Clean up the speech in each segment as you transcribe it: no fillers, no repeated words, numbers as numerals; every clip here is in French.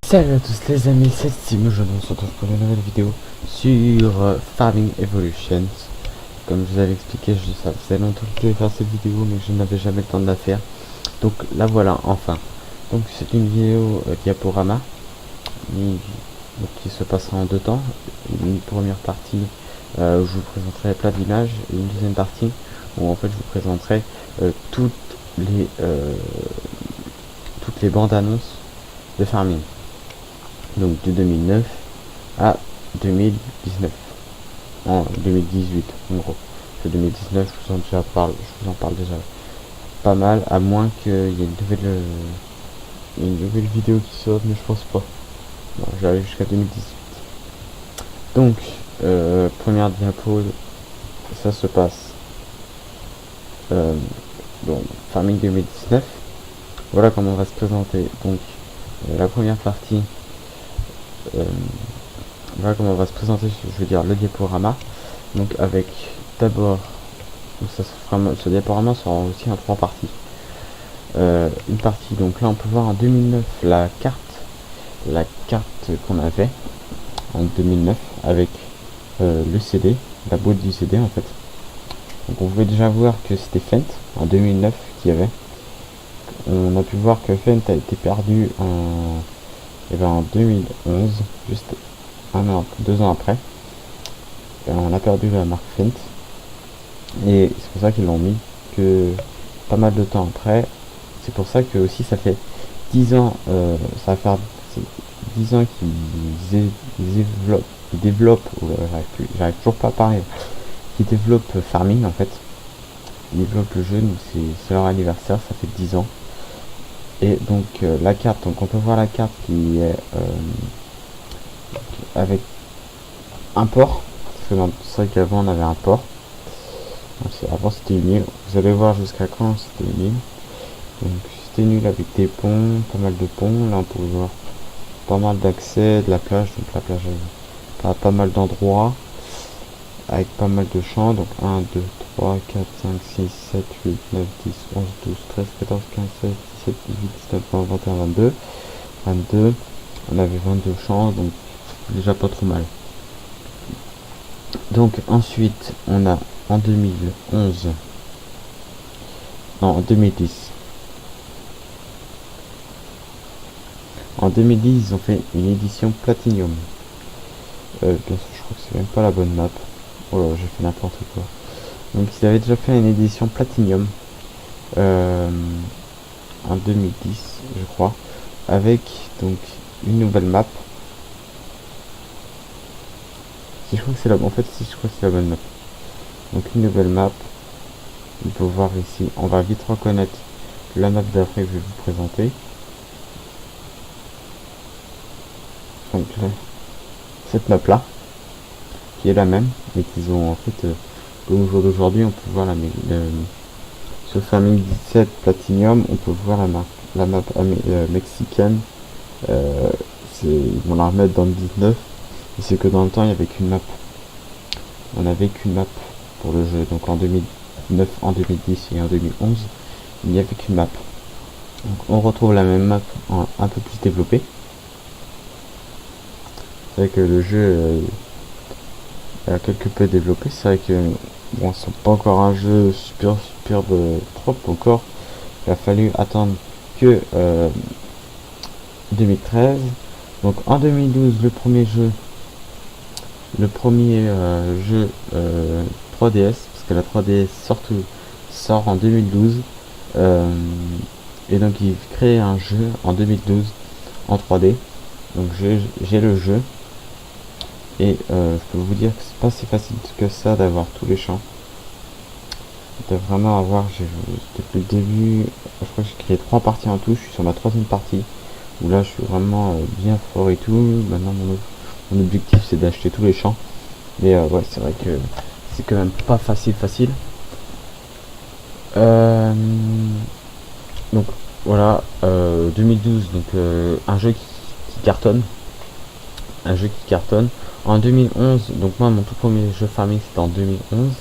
Salut à tous les amis, c'est Steam. Aujourd'hui on se retrouve pour une nouvelle vidéo sur Farming Evolutions. Comme je vous avais expliqué, ça faisait longtemps que je devais faire cette vidéo mais je n'avais jamais le temps de la faire. Donc la voilà enfin. Donc c'est une vidéo diaporama qui se passera en deux temps. Une première partie où je vous présenterai plein d'images et une deuxième partie où en fait je vous présenterai toutes les bandes annonces de Farming. Donc de 2009 à 2019, en 2018 en gros. Que 2019 je vous en parle déjà pas mal, à moins qu'il y ait une nouvelle vidéo qui sorte, mais je pense pas. Bon, j'arrive jusqu'à 2018. Donc première diapo, ça se passe bon, Farming 2019. Voilà comment on va se présenter. Donc la première partie, voilà comment on va se présenter, je veux dire le diaporama. Donc avec d'abord, ce diaporama sera aussi en trois parties. Une partie, donc là on peut voir en 2009 la carte qu'on avait en 2009 avec le CD, la boîte du CD en fait. Donc on pouvait déjà voir que c'était Fent en 2009 qu'il y avait. On a pu voir que Fent a été perdu en 2011, juste deux ans après. On a perdu la marque Fent et c'est pour ça qu'ils l'ont mis que pas mal de temps après. C'est pour ça que aussi ça fait 10 ans, ça va faire 10 ans qu'ils développent, j'arrive toujours pas à parler, qu'ils développent Farming en fait. Ils développent le jeu, donc c'est leur anniversaire, ça fait 10 ans. Et donc la carte, donc on peut voir la carte qui est avec un port, parce que c'est vrai qu'avant on avait un port. Avant c'était une île, vous allez voir jusqu'à quand c'était une île. Donc c'était une île avec des ponts, pas mal de ponts. Là on peut voir pas mal d'accès de la plage, donc la plage a pas mal d'endroits avec pas mal de champs. Donc 1, 2, 3, 4, 5, 6, 7, 8, 9, 10, 11, 12, 13, 14, 15, 16, 17, 18, 19, 20, 21, 22. On avait 22 champs, donc déjà pas trop mal. Donc ensuite on a en 2011, non en 2010. En 2010 ils ont fait une édition Platinum. Bien sûr je crois que c'est même pas la bonne map. Oh là j'ai fait n'importe quoi. Donc ils avaient déjà fait une édition Platinum en 2010 je crois, avec donc une nouvelle map. Si je crois que c'est en fait si je crois que c'est la bonne map. Donc une nouvelle map. On peut voir ici, on va vite reconnaître la map d'après que je vais vous présenter. Donc cette map là qui est la même mais qu'ils ont en fait comme au jour d'aujourd'hui on peut voir sur Farming 17 Platinum on peut voir la map mexicaine. Ils vont la remettre dans le 19 et c'est que dans le temps il n'y avait qu'une map, on n'avait qu'une map pour le jeu. Donc en 2009, en 2010 et en 2011 il n'y avait qu'une map. Donc on retrouve la même map un peu plus développée. C'est vrai que le jeu est quelque peu développé. C'est vrai que bon, c'est pas encore un jeu super propre encore. Il a fallu attendre que 2013. Donc en 2012 le premier jeu 3DS, parce que la 3DS sort en 2012. Et donc il crée un jeu en 2012 en 3D. Donc j'ai le jeu et je peux vous dire que c'est pas si facile que ça d'avoir tous les champs. De vraiment avoir, depuis le début, je crois que j'ai créé 3 parties en tout. Je suis sur ma 3e partie où là je suis vraiment bien fort et tout. Maintenant mon objectif c'est d'acheter tous les champs. Mais ouais, c'est vrai que c'est quand même pas facile. Donc voilà, 2012, donc un jeu qui cartonne. En 2011, donc moi mon tout premier jeu Farming c'était en 2011.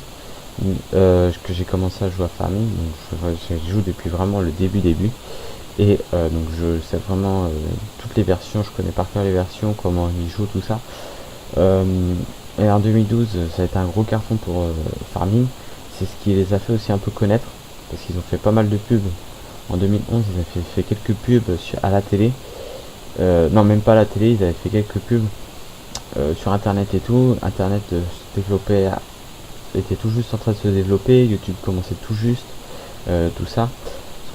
que j'ai commencé à jouer à Farming. Donc je joue depuis vraiment le début. Et donc je sais vraiment toutes les versions, je connais par cœur les versions, comment ils jouent, tout ça. Euh, et en 2012, ça a été un gros carton pour Farming. C'est ce qui les a fait aussi un peu connaître, parce qu'ils ont fait pas mal de pubs. En 2011, ils avaient fait quelques pubs à la télé. Non, même pas à la télé, ils avaient fait quelques pubs sur Internet et tout. Internet se développait, était tout juste en train de se développer. YouTube commençait tout juste, tout ça.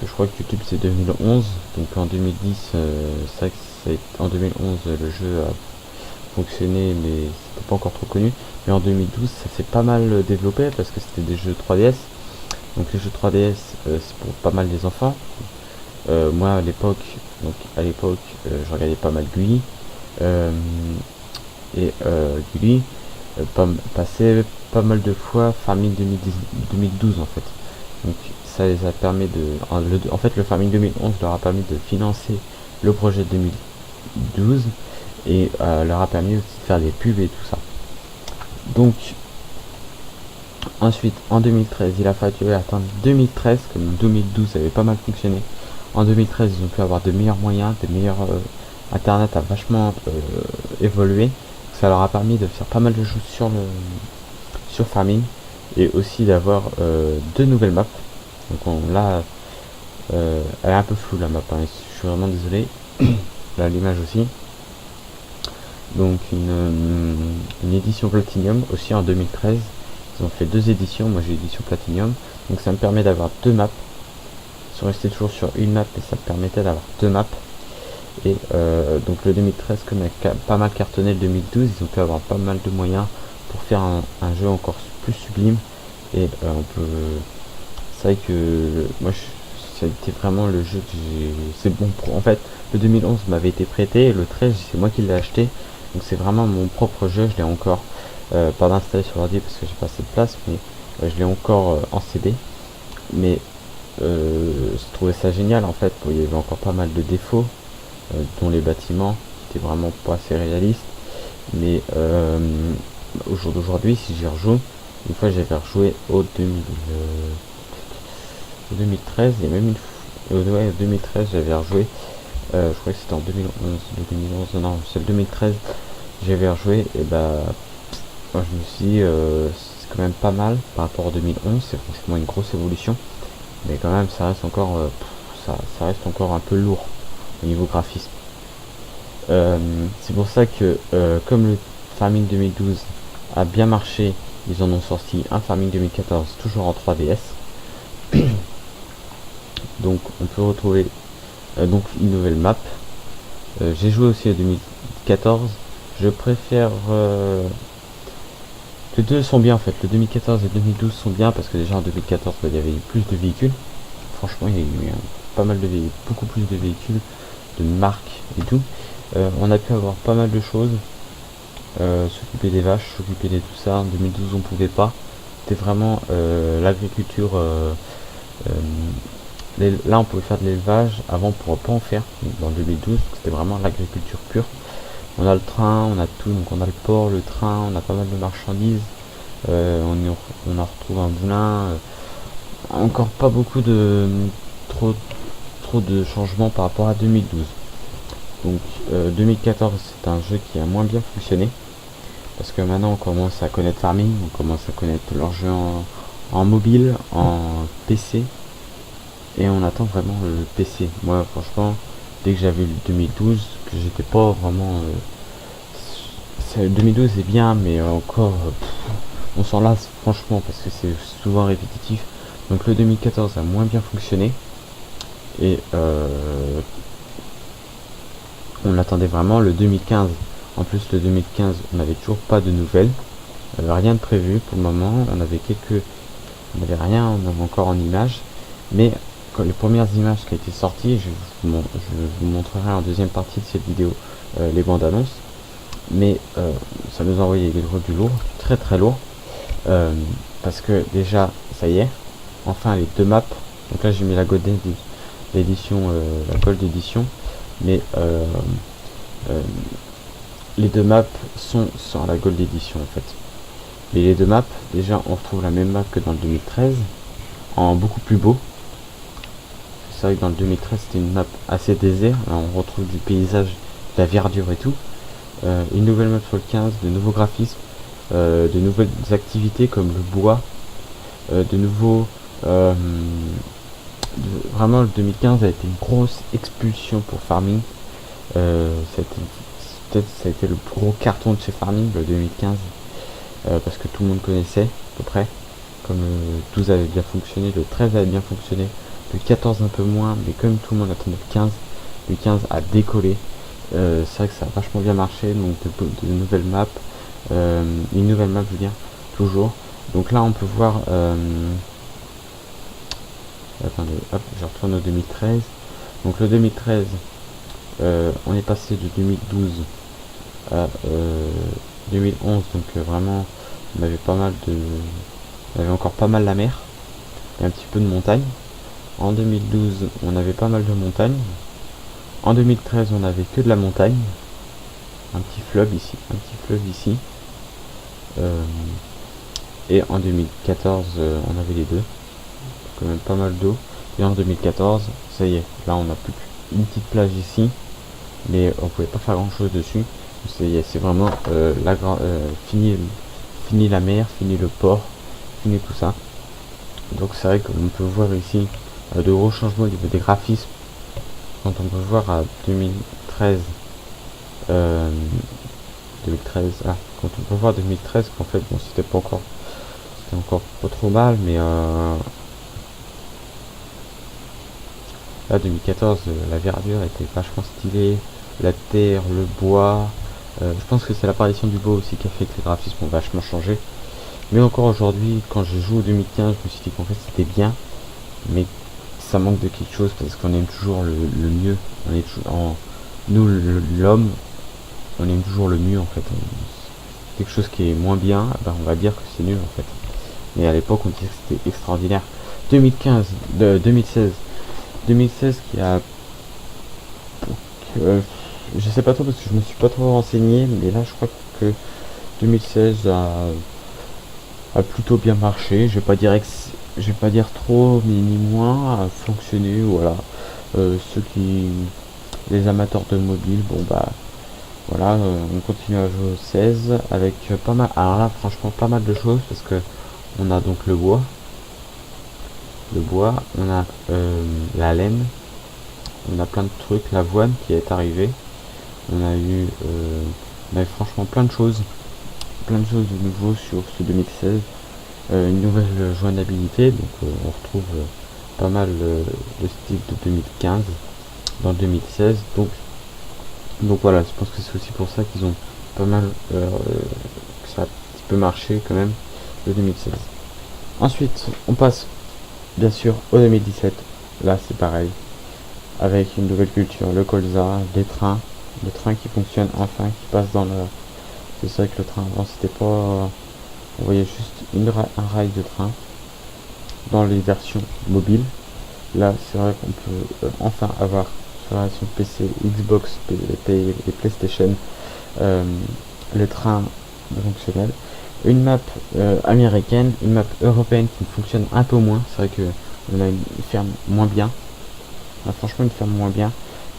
Parce que je crois que YouTube c'est 2011, donc en 2010, c'est vrai que en 2011 le jeu a fonctionné, mais c'était pas encore trop connu. Mais en 2012, ça s'est pas mal développé parce que c'était des jeux 3DS. Donc les jeux 3DS, c'est pour pas mal des enfants. Moi à l'époque, je regardais pas mal Gulli. Euh, et Gulli passait pas mal de fois Farming 2012 en fait. Donc ça les a permis en fait le Farming 2011 leur a permis de financer le projet 2012 et leur a permis aussi de faire des pubs et tout ça. Donc ensuite en 2013 il a fallu attendre 2013, comme 2012 avait pas mal fonctionné. En 2013 ils ont pu avoir de meilleurs moyens, des meilleurs internet a vachement évolué. Ça leur a permis de faire pas mal de choses sur Farming et aussi d'avoir deux nouvelles maps. Donc là elle est un peu floue la map, hein, je suis vraiment désolé. Là l'image aussi. Donc une édition Platinum aussi en 2013. Ils ont fait deux éditions, moi j'ai l'édition Platinum. Donc ça me permet d'avoir deux maps. Ils sont restés toujours sur une map et ça me permettait d'avoir deux maps. Et donc le 2013 comme a pas mal cartonné le 2012, ils ont pu avoir pas mal de moyens pour faire un jeu encore plus sublime. Et on peut... C'est vrai que moi ça a été vraiment le jeu que j'ai... C'est bon pour... En fait le 2011 m'avait été prêté et le 13 c'est moi qui l'ai acheté. Donc c'est vraiment mon propre jeu, je l'ai encore pas d'installer sur l'ordi parce que j'ai pas assez de place, mais je l'ai encore en CD. Mais je trouvais ça génial en fait, il y avait encore pas mal de défauts, dont les bâtiments qui étaient vraiment pas assez réalistes. Mais au jour d'aujourd'hui, si j'y rejoue, une fois j'avais rejoué au 2013, et même une fois, ouais, 2013 j'avais rejoué, je crois que c'était en 2011, non, c'est le 2013, j'avais rejoué, et bah, moi je me suis dit, c'est quand même pas mal par rapport au 2011, c'est franchement une grosse évolution, mais quand même ça reste encore, ça reste encore un peu lourd au niveau graphisme. C'est pour ça que comme le Farming 2012 a bien marché, ils en ont sorti un Farming 2014 toujours en 3DS. Donc on peut retrouver donc une nouvelle map. J'ai joué aussi à 2014. Je préfère les deux sont bien en fait. Le 2014 et 2012 sont bien parce que déjà en 2014 il y avait plus de véhicules. Franchement il y a eu pas mal de véhicules, beaucoup plus de véhicules, de marques et tout. On a pu avoir pas mal de choses. S'occuper des vaches, s'occuper de tout ça. En 2012 on pouvait pas. C'était vraiment l'agriculture. Là on pouvait faire de l'élevage, avant on pourrait pas en faire dans 2012, c'était vraiment l'agriculture pure. On a le train, on a tout, donc on a le port, le train, on a pas mal de marchandises, on en retrouve un moulin, encore pas beaucoup de trop de changements par rapport à 2012. Donc 2014 c'est un jeu qui a moins bien fonctionné, parce que maintenant on commence à connaître Farming, on commence à connaître leurs jeux en mobile, en PC, et on attend vraiment le PC. Moi franchement, dès que j'avais le 2012, que j'étais pas vraiment 2012 est bien, mais encore on s'en lasse franchement parce que c'est souvent répétitif. Donc le 2014 a moins bien fonctionné et on attendait vraiment le 2015. En plus le 2015 on n'avait toujours pas de nouvelles, rien de prévu pour le moment. On n'avait rien encore en images, mais les premières images qui ont été sorties, je vous montrerai en deuxième partie de cette vidéo les bandes annonces. Mais ça nous a envoyé du lourd, très très lourd, parce que déjà ça y est, enfin les deux maps. Donc là j'ai mis la Gold l'édition, la Gold édition, mais les deux maps sont sur la Gold édition en fait. Mais les deux maps, déjà on retrouve la même map que dans le 2013, en beaucoup plus beau. C'est vrai que dans le 2013 c'était une map assez désert, là, on retrouve du paysage, de la verdure et tout. Une nouvelle map sur le 15, de nouveaux graphismes, de nouvelles activités comme le bois, de nouveaux... vraiment le 2015 a été une grosse expulsion pour Farming. Peut-être ça a été le plus gros carton de chez Farming, le 2015, parce que tout le monde connaissait à peu près. Comme le 12 avait bien fonctionné, le 13 avait bien fonctionné, le 14 un peu moins, mais comme tout le monde attendait le 15 a décollé. C'est vrai que ça a vachement bien marché, donc de nouvelles maps, une nouvelle map je veux dire, toujours. Donc là on peut voir, attendez, hop, je retourne au 2013. Donc le 2013, on est passé de 2012 à 2011, donc vraiment on avait pas mal de... On avait encore pas mal la mer et un petit peu de montagne. En 2012 on avait pas mal de montagne. En 2013 on avait que de la montagne. Un petit fleuve ici. Et en 2014 on avait les deux. Quand même pas mal d'eau. Et en 2014, ça y est, là on a plus qu'une petite plage ici. Mais on pouvait pas faire grand chose dessus. Ça y est, c'est vraiment fini la mer, fini le port, fini tout ça. Donc c'est vrai qu'on peut voir ici de gros changements au niveau des graphismes. Quand on peut voir à 2013, quand on peut voir 2013, qu'en fait, bon, c'était encore pas trop mal, mais là 2014, la verdure était vachement stylée, la terre, le bois. Je pense que c'est l'apparition du bois aussi qui a fait que les graphismes ont vachement changé. Mais encore aujourd'hui, quand je joue au 2015, je me suis dit qu'en fait c'était bien, mais ça manque de quelque chose parce qu'on aime toujours le mieux. On est toujours nous l'homme, on aime toujours le mieux en fait. Quelque chose qui est moins bien, ben on va dire que c'est nul en fait. Mais à l'époque on disait que c'était extraordinaire. 2015, 2016 qui a... je sais pas trop parce que je me suis pas trop renseigné, mais là je crois que 2016 a plutôt bien marché. Je vais pas dire trop ni moins, a fonctionné, voilà. Les amateurs de mobile, bon bah voilà, on continue à jouer au 16 avec pas mal, alors là franchement pas mal de choses parce que on a donc le bois, on a la laine, on a plein de trucs, l'avoine qui est arrivée, on a eu franchement plein de choses de nouveau sur ce 2016, une nouvelle joignabilité, donc on retrouve pas mal le style de 2015 dans 2016, donc voilà, je pense que c'est aussi pour ça qu'ils ont pas mal que ça a un petit peu marché quand même le 2016. Ensuite on passe bien sûr au 2017, là c'est pareil, avec une nouvelle culture, le colza, le train qui fonctionne enfin, qui passe dans le... C'est vrai que le train avant c'était pas... on voyait juste un rail de train dans les versions mobiles. Là c'est vrai qu'on peut enfin avoir sur la version PC, Xbox et PlayStation le train fonctionnel. Une map américaine, une map européenne qui fonctionne un peu moins. C'est vrai que on a une ferme moins bien. On a franchement une ferme moins bien.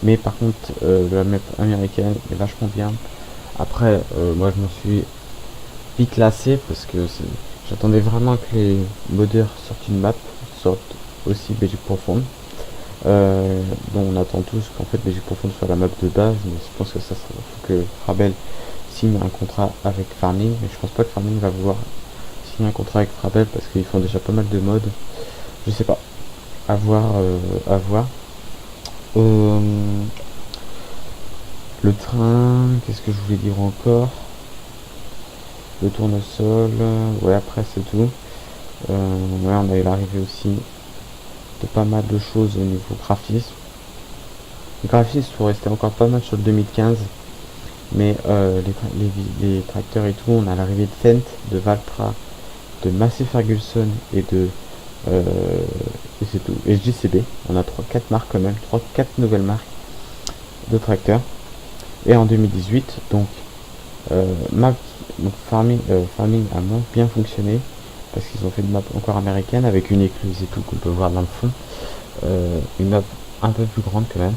Mais par contre la map américaine est vachement bien. Après moi je m'en suis vite lassé parce que j'attendais vraiment que les modeurs sortent une map, sortent aussi Belgique Profonde. Dont on attend tous qu'en fait Belgique Profonde soit la map de base, mais je pense que ça faut que Frabel signe un contrat avec Farming, mais je pense pas que Farming va vouloir signer un contrat avec Frabel parce qu'ils font déjà pas mal de modes. Je sais pas, à voir, à voir. Le train, qu'est-ce que je voulais dire encore? Le tournesol, ouais, après c'est tout. Ouais, on a eu l'arrivée aussi de pas mal de choses au niveau graphisme. Les graphismes sont restés encore pas mal sur le 2015, mais les tracteurs et tout, on a l'arrivée de Fendt, de Valtra, de Massey Ferguson et c'est tout. Et JCB, on a 4 marques quand même, 4 nouvelles marques de tracteurs. Et en 2018, donc Map, donc Farming a moins bien fonctionné parce qu'ils ont fait une map encore américaine avec une écluse et tout qu'on peut voir dans le fond. Une map un peu plus grande quand même.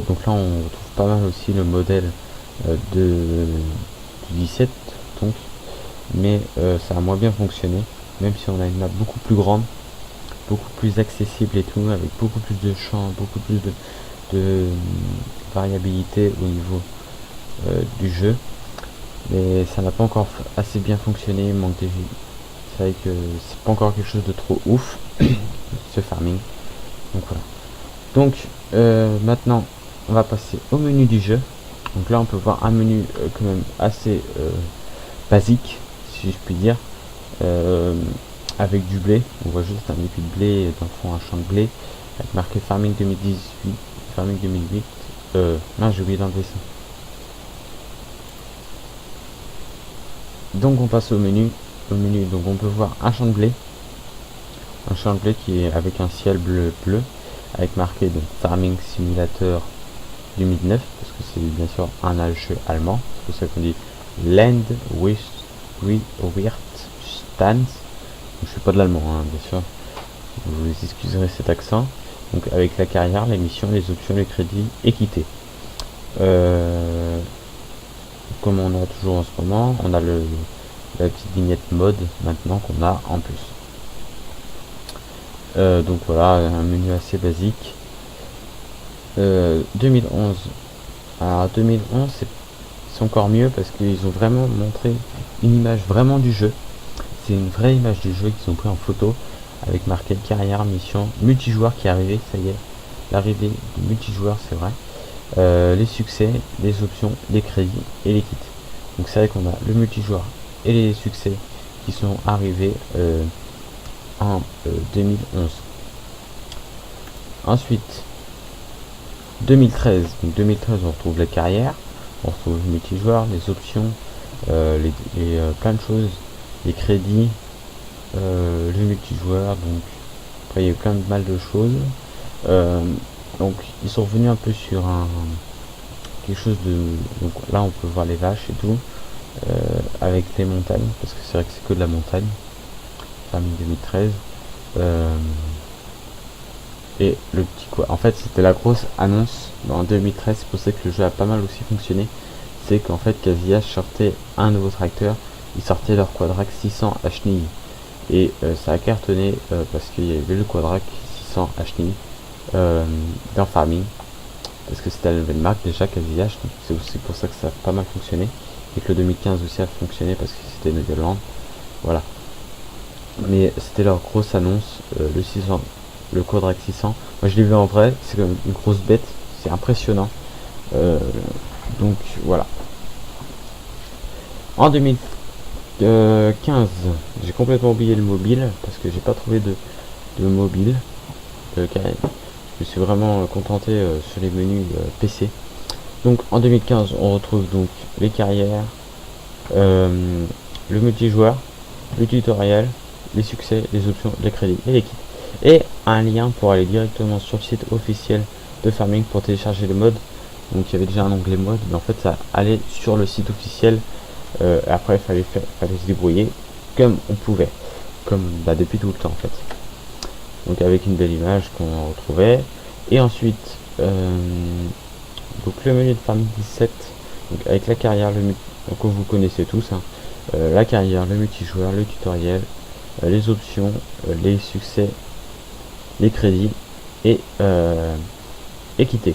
Donc là on retrouve pas mal aussi le modèle du 17 donc, mais ça a moins bien fonctionné, même si on a une map beaucoup plus grande, beaucoup plus accessible et tout, avec beaucoup plus de champs, beaucoup plus de variabilité au niveau du jeu, mais ça n'a pas encore assez bien fonctionné, il manque des... C'est vrai que c'est pas encore quelque chose de trop ouf ce farming, donc voilà. Donc maintenant on va passer au menu du jeu. Donc là on peut voir un menu quand même assez basique si je puis dire, avec du blé. On voit juste un épi de blé et dans le fond un champ de blé avec marqué Farming 2018, Farming 2008. Non, j'ai oublié d'enlever ça. Donc on passe au menu. Donc on peut voir un champ de blé, qui est avec un ciel bleu avec marqué donc Farming Simulator 2009 parce que c'est bien sûr un jeu allemand, c'est pour ça qu'on dit Land Wirtstands. Je suis pas de l'allemand hein, bien sûr, vous excuserez cet accent. Donc avec la carrière, les missions, les options, les crédits, équité. Comme on a toujours en ce moment, on a la petite vignette mode maintenant qu'on a en plus. Donc voilà, un menu assez basique. 2011. Alors 2011 c'est encore mieux parce qu'ils ont vraiment montré une image vraiment du jeu. C'est une vraie image du jeu qu'ils ont pris en photo avec marqué carrière, mission, multijoueur qui est arrivé, ça y est, l'arrivée du multijoueur c'est vrai. Les succès, les options, les crédits et les kits. Donc c'est vrai qu'on a le multijoueur et les succès qui sont arrivés en 2011. Ensuite 2013, donc 2013 on retrouve les carrières, on retrouve le multijoueur, les options, plein de choses, les crédits, le multijoueur, donc après il y a eu plein de mal de choses. Donc ils sont revenus un peu sur quelque chose de... Donc là on peut voir les vaches et tout, avec les montagnes, parce que c'est vrai que c'est que de la montagne, Farming 2013. Et le petit quoi, en fait c'était la grosse annonce en 2013, c'est pour ça que le jeu a pas mal aussi fonctionné. C'est qu'en fait Casillas sortait un nouveau tracteur, ils sortaient leur Quadrac 600 HNI. Et ça a cartonné parce qu'il y avait le Quadrac 600 HNI dans Farming, parce que c'était la nouvelle marque déjà Casillas, donc c'est aussi pour ça que ça a pas mal fonctionné. Et que le 2015 aussi a fonctionné parce que c'était Nouvelle-Zélande, voilà. Mais c'était leur grosse annonce, le 600, le Quadrac 600. Moi je l'ai vu en vrai, c'est comme une grosse bête, c'est impressionnant. Donc voilà. En 2015, j'ai complètement oublié le mobile parce que j'ai pas trouvé de mobile. Je me suis vraiment contenté sur les menus PC. Donc en 2015, on retrouve donc les carrières, le multijoueur, le tutoriel, les succès, les options, les crédits et les kits. Et un lien pour aller directement sur le site officiel de Farming pour télécharger le mode. Donc il y avait déjà un onglet mode, mais en fait ça allait sur le site officiel. Après il fallait se débrouiller comme on pouvait, comme depuis tout le temps en fait. Donc avec une belle image qu'on retrouvait. Et ensuite donc le menu de Farming 17, donc avec la carrière, donc vous connaissez tous hein, la carrière, le multijoueur, le tutoriel, les options, les succès, les crédits et équité.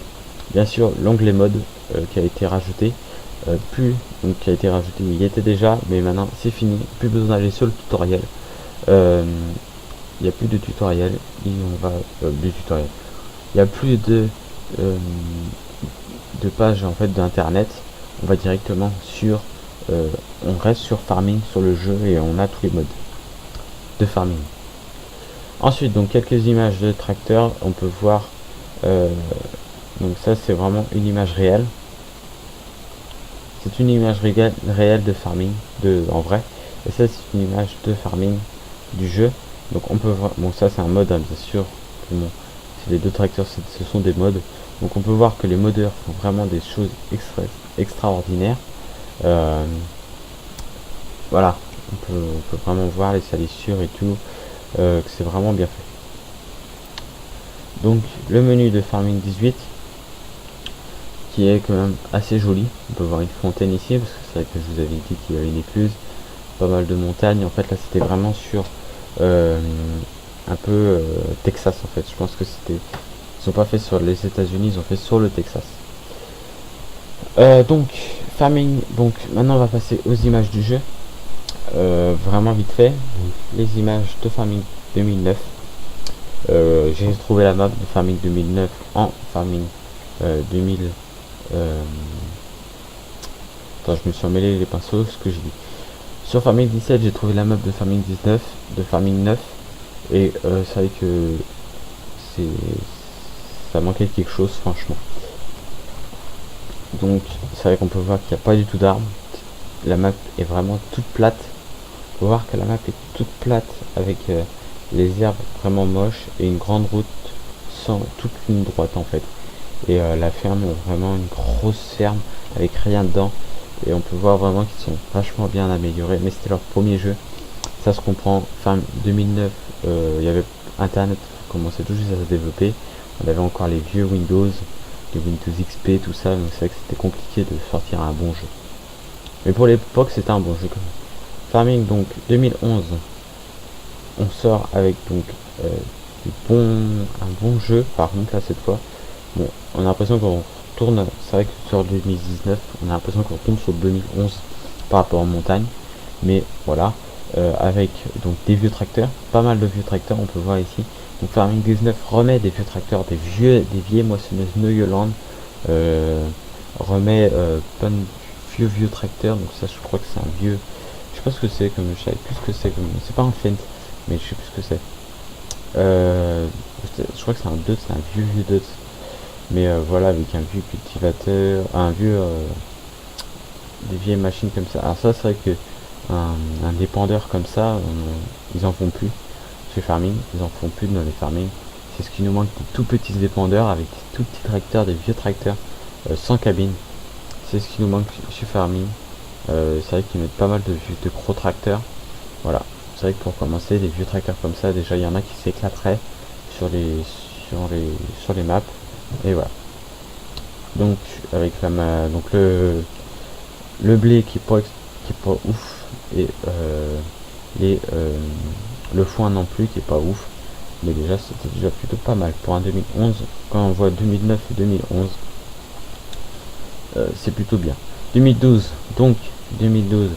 Bien sûr l'onglet mode qui a été rajouté, il y était déjà, mais maintenant c'est fini, plus besoin d'aller sur le tutoriel. Il n'y a plus de tutoriel, il y a plus de pages en fait d'internet, on va directement sur on reste sur Farming sur le jeu et on a tous les modes de Farming. Ensuite donc quelques images de tracteurs, on peut voir donc ça c'est vraiment une image réelle, c'est une image réelle de Farming en vrai, et ça c'est une image de Farming du jeu. Donc on peut voir, bon ça c'est un mode hein, bien sûr, bon, les deux tracteurs ce sont des modes, donc on peut voir que les modeurs font vraiment des choses extraordinaire. Voilà, on peut vraiment voir les salissures et tout, que c'est vraiment bien fait. Donc le menu de Farming 18 qui est quand même assez joli. On peut voir une fontaine ici parce que c'est vrai que je vous avais dit qu'il y avait une écluse, pas mal de montagnes. En fait là c'était vraiment sur un peu Texas en fait. Je pense que c'était, ils ont pas fait sur les États-Unis, ils ont fait sur le Texas. Donc Farming, donc maintenant on va passer aux images du jeu. Vraiment vite fait, donc, les images de Farming 2009. J'ai trouvé la map de Farming 2009 en Farming 2000. Attends, je me suis emmêlé les pinceaux, ce que j'ai dit. Sur Farming 17, j'ai trouvé la map de Farming 19, de Farming 9, et c'est vrai que c'est, ça manquait quelque chose, franchement. Donc, c'est vrai qu'on peut voir qu'il n'y a pas du tout d'arbres. La map est vraiment toute plate. On peut voir que la map est toute plate avec les herbes vraiment moches et une grande route sans toute ligne droite en fait. Et la ferme, vraiment une grosse ferme avec rien dedans. Et on peut voir vraiment qu'ils sont vachement bien améliorés. Mais c'était leur premier jeu. Ça se comprend. Fin 2009, il y avait Internet qui commençait tout juste à se développer. On avait encore les vieux Windows, les Windows XP, tout ça. Donc c'est vrai que c'était compliqué de sortir un bon jeu. Mais pour l'époque, c'était un bon jeu quand même. Farming donc 2011, on sort avec donc un bon jeu. Par contre là cette fois, bon, on a l'impression qu'on retourne. C'est vrai que sur 2019, on a l'impression qu'on retourne sur 2011 par rapport aux montagnes. Mais voilà, avec donc des vieux tracteurs, pas mal de vieux tracteurs, on peut voir ici. Donc Farming 19 remet des vieux tracteurs, des vieilles moissonneuses Neuland, remet plein de vieux tracteurs. Donc ça, je crois que c'est un vieux. Je sais pas ce que c'est, comme je savais plus ce que c'est, comme c'est pas un Fent, mais je sais plus ce que c'est. Je crois que c'est un Deutz, c'est un vieux Deutz. Mais voilà, avec un vieux cultivateur, un vieux des vieilles machines comme ça. Alors ça, c'est vrai que un dépendeur comme ça, ils en font plus chez Farming, ils en font plus dans les Farming. C'est ce qui nous manque, des tout petits dépendeurs avec des tout petits tracteurs, des vieux tracteurs sans cabine. C'est ce qui nous manque chez Farming. C'est vrai qu'ils mettent pas mal de gros tracteurs. Voilà, c'est vrai que pour commencer, des vieux tracteurs comme ça, déjà il y en a qui s'éclateraient sur les maps. Et voilà. Donc avec donc le blé qui est pas ouf, et le foin non plus qui est pas ouf. Mais déjà c'était déjà plutôt pas mal pour un 2011. Quand on voit 2009 et 2011, c'est plutôt bien. 2012, donc 2012,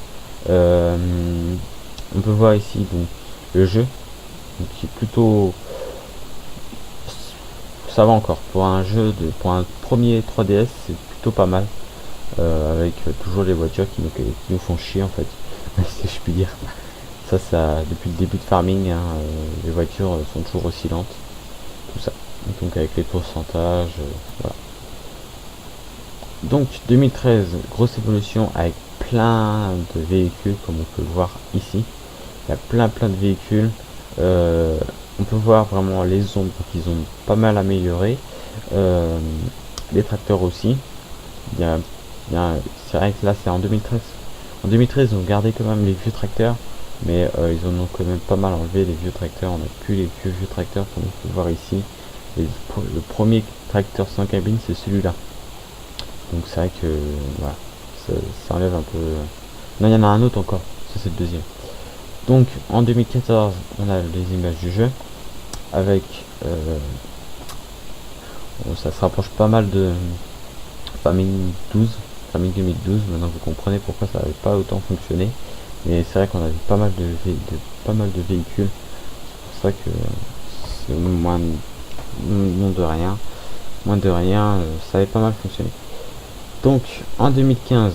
on peut voir ici donc le jeu donc, qui est plutôt, ça va encore pour un jeu pour un premier 3DS, c'est plutôt pas mal, avec toujours les voitures qui nous font chier en fait, si je puis dire. Ça depuis le début de Farming, hein, les voitures sont toujours aussi lentes, tout ça. Donc avec les pourcentages, voilà. Donc 2013, grosse évolution avec plein de véhicules comme on peut le voir ici. Il y a plein de véhicules. On peut voir vraiment les ombres qu'ils ont pas mal amélioré. Les tracteurs aussi. C'est vrai que là c'est en 2013. En 2013 ils ont gardé quand même les vieux tracteurs. Mais ils en ont quand même pas mal enlevé les vieux tracteurs. On n'a plus les vieux tracteurs comme on peut voir ici. Et le premier tracteur sans cabine c'est celui-là. Donc c'est vrai que voilà, ça enlève un peu. Non, il y en a un autre encore, ça c'est le deuxième. Donc en 2014, on a les images du jeu avec ça se rapproche pas mal de Farming 12, Farming 2012. Maintenant vous comprenez pourquoi ça n'avait pas autant fonctionné. Mais c'est vrai qu'on avait pas mal de véhicules. C'est pour ça que c'est moins de rien, ça avait pas mal fonctionné. Donc en 2015,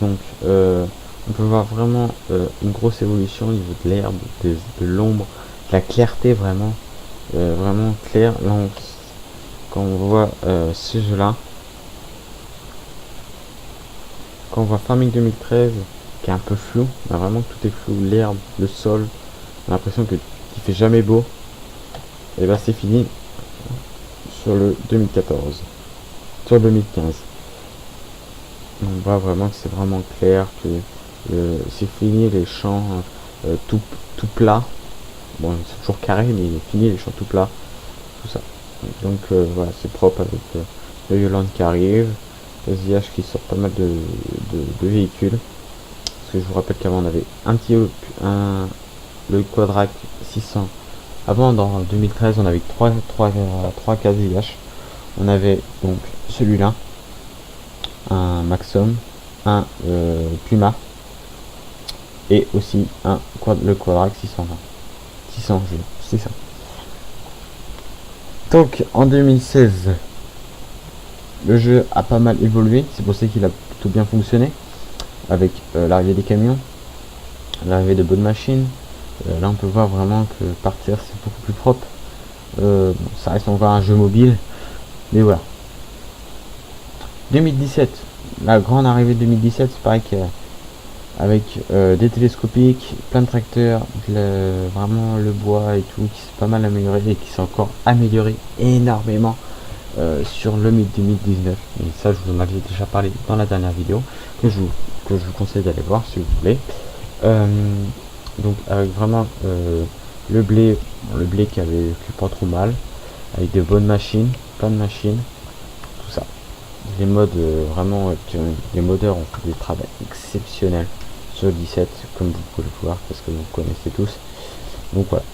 donc on peut voir vraiment une grosse évolution au niveau de l'herbe, de l'ombre, de la clarté vraiment clair. Là quand on voit ce jeu là, quand on voit Farming 2013 qui est un peu flou, là, vraiment tout est flou, l'herbe, le sol, on a l'impression qu'il fait jamais beau. Et bah c'est fini sur le 2014. sur 2015. On voit vraiment que c'est vraiment clair, que c'est fini les champs tout plat. Bon, c'est toujours carré, mais il est fini les champs tout plats, tout ça. Donc voilà, c'est propre avec le Yolande qui arrive, le ZH qui sort pas mal de véhicules. Parce que je vous rappelle qu'avant on avait le Quadrac 600. Avant, dans 2013, on avait 3 KZH. On avait donc celui-là, un Maxum, un Puma, et aussi le Quadrac 620. 600, c'est ça. Donc en 2016, le jeu a pas mal évolué, c'est pour ça qu'il a plutôt bien fonctionné, avec l'arrivée des camions, l'arrivée de bonnes machines. Là on peut voir vraiment que partir c'est beaucoup plus propre. Bon, ça reste encore un jeu mobile, mais voilà. 2017, la grande arrivée de 2017, c'est pareil avec des télescopiques, plein de tracteurs, vraiment le bois et tout, qui s'est pas mal amélioré et qui s'est encore amélioré énormément sur le 2019. Et ça, je vous en avais déjà parlé dans la dernière vidéo, que je vous conseille d'aller voir si vous voulez. Donc avec vraiment le blé qui est pas trop mal, avec des bonnes machines, plein de machines, tout ça. Les modes vraiment, les modeurs ont fait des travaux exceptionnels sur le 17, comme vous pouvez le voir, parce que vous connaissez tous. Donc voilà.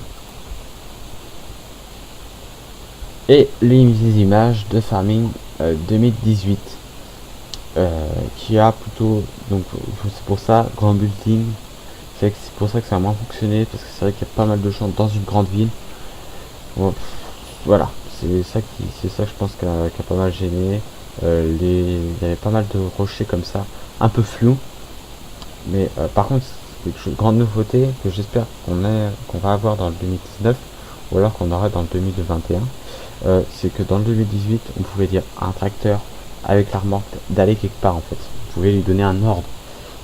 Et les images de Farming 2018, qui a plutôt, donc c'est pour ça, grand building. C'est pour ça que ça a moins fonctionné, parce que c'est vrai qu'il y a pas mal de champs dans une grande ville. Bon, voilà, c'est ça que je pense qui a pas mal gêné. Il y avait pas mal de rochers comme ça, un peu flou. Mais par contre, c'est quelque chose de grande nouveauté que j'espère qu'on va avoir dans le 2019, ou alors qu'on aura dans le 2021. C'est que dans le 2018, on pouvait dire à un tracteur avec la remorque d'aller quelque part en fait. Vous pouvez lui donner un ordre.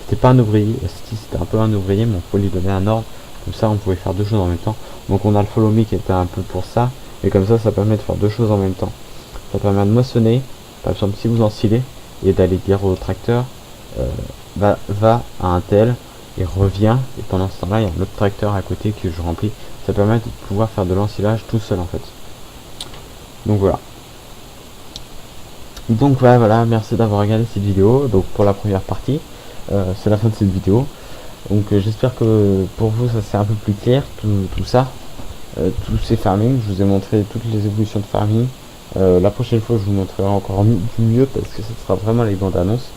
C'était pas un ouvrier, c'était un peu un ouvrier, mais on pouvait lui donner un ordre. Comme ça, on pouvait faire deux choses en même temps. Donc on a le follow me qui était un peu pour ça. Et comme ça permet de faire deux choses en même temps. Ça permet de moissonner, par exemple si vous ensilez, et d'aller dire au tracteur, va à un tel, et revient. Et pendant ce temps-là, il y a un autre tracteur à côté que je remplis. Ça permet de pouvoir faire de l'ensilage tout seul en fait. Donc voilà. Donc voilà, merci d'avoir regardé cette vidéo. Donc pour la première partie, c'est la fin de cette vidéo. Donc j'espère que pour vous ça c'est un peu plus clair tout ça, tous ces farming. Je vous ai montré toutes les évolutions de farming. La prochaine fois je vous montrerai encore mieux parce que ce sera vraiment les bandes annonces.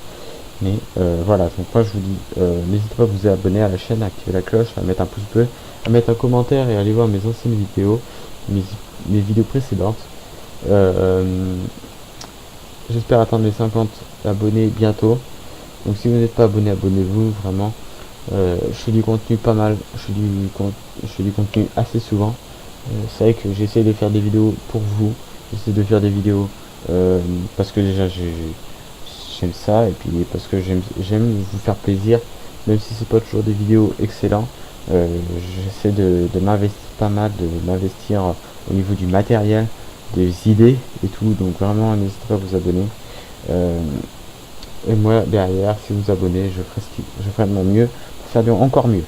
Mais voilà, donc moi je vous dis, n'hésitez pas à vous abonner à la chaîne, à activer la cloche, à mettre un pouce bleu, à mettre un commentaire et à aller voir mes anciennes vidéos, mes vidéos précédentes. J'espère atteindre les 50 abonnés bientôt. Donc si vous n'êtes pas abonné, abonnez-vous vraiment. Je fais du contenu pas mal, je fais du contenu assez souvent. C'est vrai que j'essaie de faire des vidéos pour vous, j'essaie de faire des vidéos parce que déjà j'aime ça, et puis parce que j'aime vous faire plaisir, même si c'est pas toujours des vidéos excellentes. J'essaie de m'investir pas mal, de m'investir au niveau du matériel, des idées et tout, donc vraiment n'hésitez pas à vous abonner. Et moi derrière, si vous abonnez, je ferai de mon mieux pour faire encore mieux.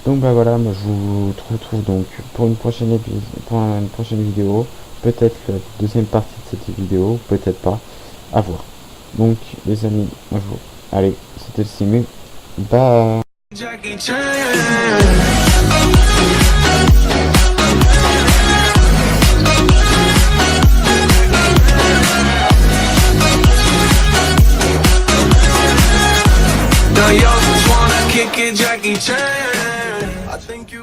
Donc voilà, moi je vous retrouve donc pour une prochaine vidéo, peut-être la deuxième partie de cette vidéo, peut-être pas, à voir. Donc les amis, bonjour. Allez, c'était le Simu. Bye. Now y'all just wanna kick it, Jackie Chan. I think you